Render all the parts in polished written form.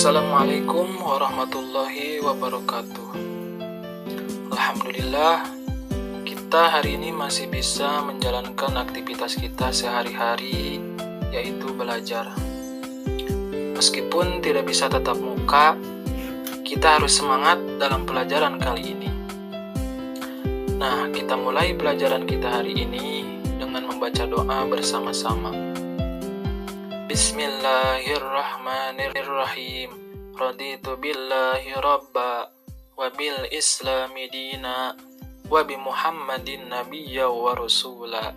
Assalamualaikum warahmatullahi wabarakatuh. Alhamdulillah, kita hari ini masih bisa menjalankan aktivitas kita sehari-hari, yaitu belajar. Meskipun tidak bisa tatap muka, kita harus semangat dalam pelajaran kali ini. Nah, kita mulai pelajaran kita hari ini dengan membaca doa bersama-sama. Bismillahirrahmanirrahim. Raditu billahi rabba wa bil islami dina wa bi Muhammadin nabiyya wa rasula.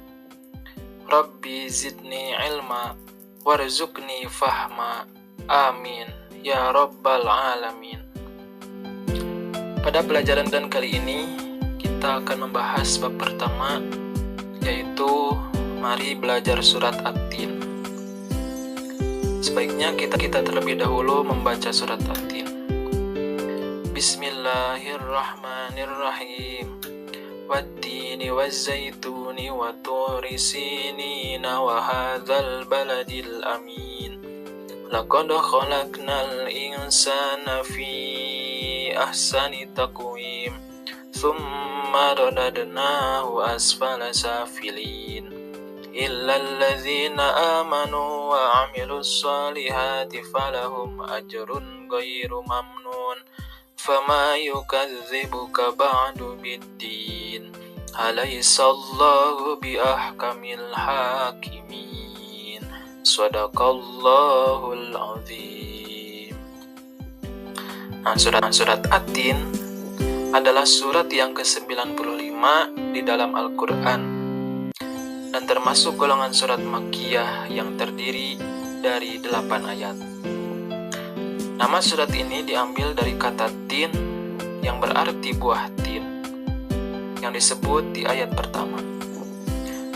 Rabbi zidni ilma warzuqni fahma. Amin ya rabbal alamin. Pada pelajaran dan kali ini kita akan membahas bab pertama, yaitu mari belajar surat At-Tin. Sebaiknya kita terlebih dahulu membaca surat At-Tin. Bismillahirrahmanirrahim. Wat-tini waz-zaituni wa turi sinina wa hadzal baladil amin. Laqad khalaqnal insana fi ahsani taqwim. Tsumma radadnahu asfala safilin. Illal ladzina amanu wa 'amilus solihati falahum ajrun ghairu mamnun. Fama yukadzibuka ba'du biddin. Alaysallahu biahkamil hakimin. Shadaqallahul azim. Nah, surat At-Tin adalah surat yang ke-95 di dalam Al-Quran dan termasuk golongan surat Makkiyah yang terdiri dari 8 ayat. Nama surat ini diambil dari kata tin yang berarti buah tin yang disebut di ayat pertama.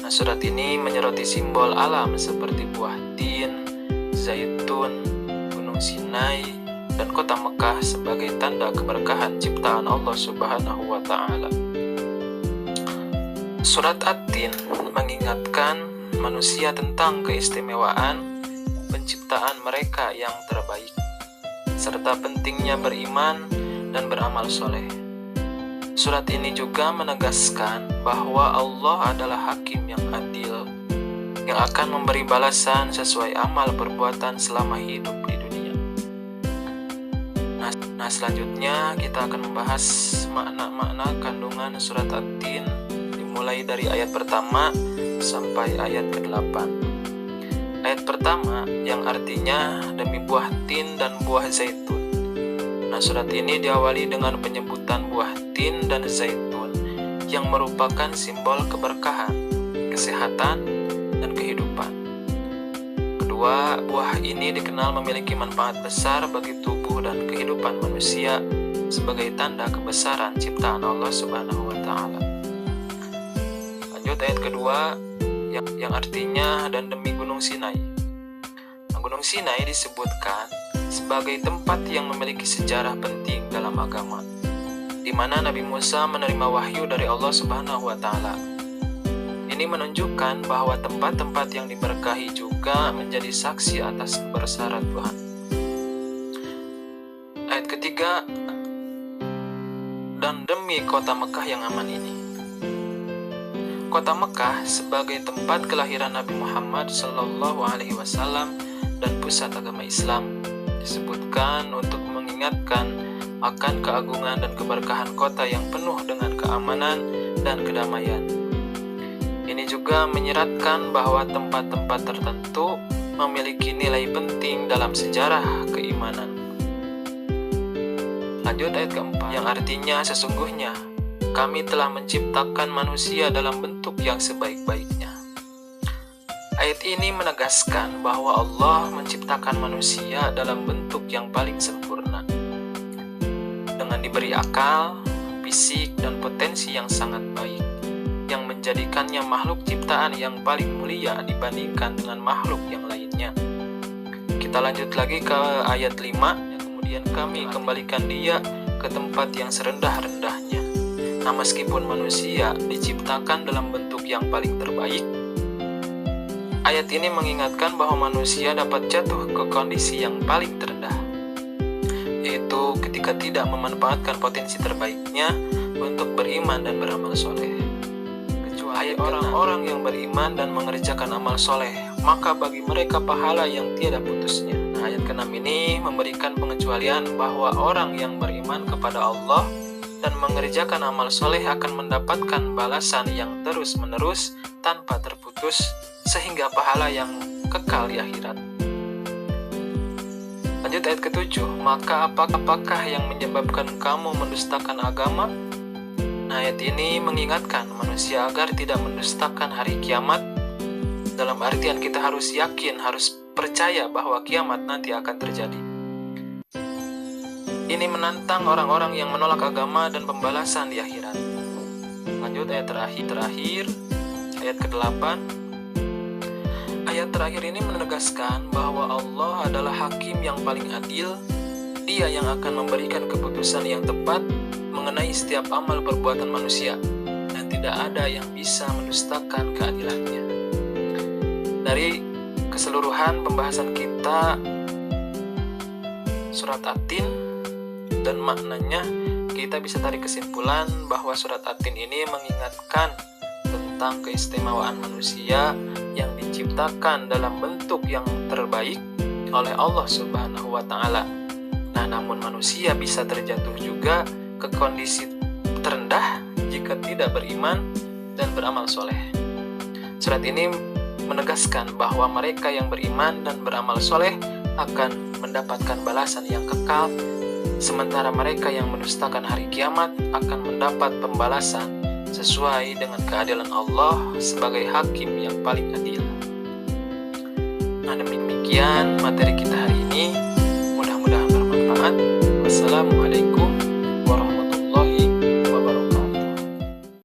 Nah, surat ini menyoroti simbol alam seperti buah tin, zaitun, gunung Sinai, dan kota Mekah sebagai tanda keberkahan ciptaan Allah Subhanahu wa Ta'ala. Surat At-Tin mengingatkan manusia tentang keistimewaan penciptaan mereka yang terbaik, serta pentingnya beriman dan beramal soleh. Surat ini juga menegaskan bahwa Allah adalah hakim yang adil, yang akan memberi balasan sesuai amal perbuatan selama hidup di dunia. Nah, selanjutnya kita akan membahas makna-makna kandungan surat At-Tin, mulai dari ayat pertama sampai ayat ke-8. Ayat pertama yang artinya demi buah tin dan buah zaitun. Nah, surat ini diawali dengan penyebutan buah tin dan zaitun yang merupakan simbol keberkahan, kesehatan, dan kehidupan. Kedua, buah ini dikenal memiliki manfaat besar bagi tubuh dan kehidupan manusia sebagai tanda kebesaran ciptaan Allah Subhanahu wa Ta'ala. Ayat kedua yang artinya dan demi gunung Sinai. Nah, gunung Sinai disebutkan sebagai tempat yang memiliki sejarah penting dalam agama, di mana Nabi Musa menerima wahyu dari Allah Subhanahu wa Ta'ala. Ini menunjukkan bahwa tempat-tempat yang diberkahi juga menjadi saksi atas kebesaran Tuhan. Ayat ketiga, dan demi kota Mekah yang aman ini. Kota Mekah sebagai tempat kelahiran Nabi Muhammad SAW dan pusat agama Islam disebutkan untuk mengingatkan akan keagungan dan keberkahan kota yang penuh dengan keamanan dan kedamaian. Ini juga menyeratkan bahwa tempat-tempat tertentu memiliki nilai penting dalam sejarah keimanan. Lanjut ayat keempat yang artinya sesungguhnya kami telah menciptakan manusia dalam bentuk yang sebaik-baiknya. Ayat ini menegaskan bahwa Allah menciptakan manusia dalam bentuk yang paling sempurna, dengan diberi akal, fisik, dan potensi yang sangat baik, yang menjadikannya makhluk ciptaan yang paling mulia dibandingkan dengan makhluk yang lainnya. Kita lanjut lagi ke ayat 5, kemudian kami kembalikan dia ke tempat yang serendah-rendahnya. Nah, meskipun manusia diciptakan dalam bentuk yang paling terbaik, ayat ini mengingatkan bahwa manusia dapat jatuh ke kondisi yang paling terendah. yaitu ketika tidak memanfaatkan potensi terbaiknya untuk beriman dan beramal soleh. Kecuali orang-orang yang beriman dan mengerjakan amal soleh, maka bagi mereka pahala yang tiada putusnya. Nah, ayat ke-6 ini memberikan pengecualian bahwa orang yang beriman kepada Allah dan mengerjakan amal soleh akan mendapatkan balasan yang terus-menerus tanpa terputus, sehingga pahala yang kekal di akhirat. Lanjut ayat ke-7, maka apakah yang menyebabkan kamu mendustakan agama? Nah, ayat ini mengingatkan manusia agar tidak mendustakan hari kiamat, dalam artian kita harus yakin, harus percaya bahwa kiamat nanti akan terjadi. Ini menantang orang-orang yang menolak agama dan pembalasan di akhirat. Lanjut ayat terakhir, ayat ke-8. Ayat terakhir ini menegaskan bahwa Allah adalah hakim yang paling adil. Dia yang akan memberikan keputusan yang tepat mengenai setiap amal perbuatan manusia, dan tidak ada yang bisa mendustakan keadilannya. Dari keseluruhan pembahasan kita surat At-Tin dan maknanya, kita bisa tarik kesimpulan bahwa surat At-Tin ini mengingatkan tentang keistimewaan manusia yang diciptakan dalam bentuk yang terbaik oleh Allah Subhanahu wa Ta'ala. Nah, namun manusia bisa terjatuh juga ke kondisi terendah jika tidak beriman dan beramal soleh. Surat ini menegaskan bahwa mereka yang beriman dan beramal soleh akan mendapatkan balasan yang kekal, sementara mereka yang mendustakan hari kiamat akan mendapat pembalasan sesuai dengan keadilan Allah sebagai hakim yang paling adil. Nah, demikian materi kita hari ini.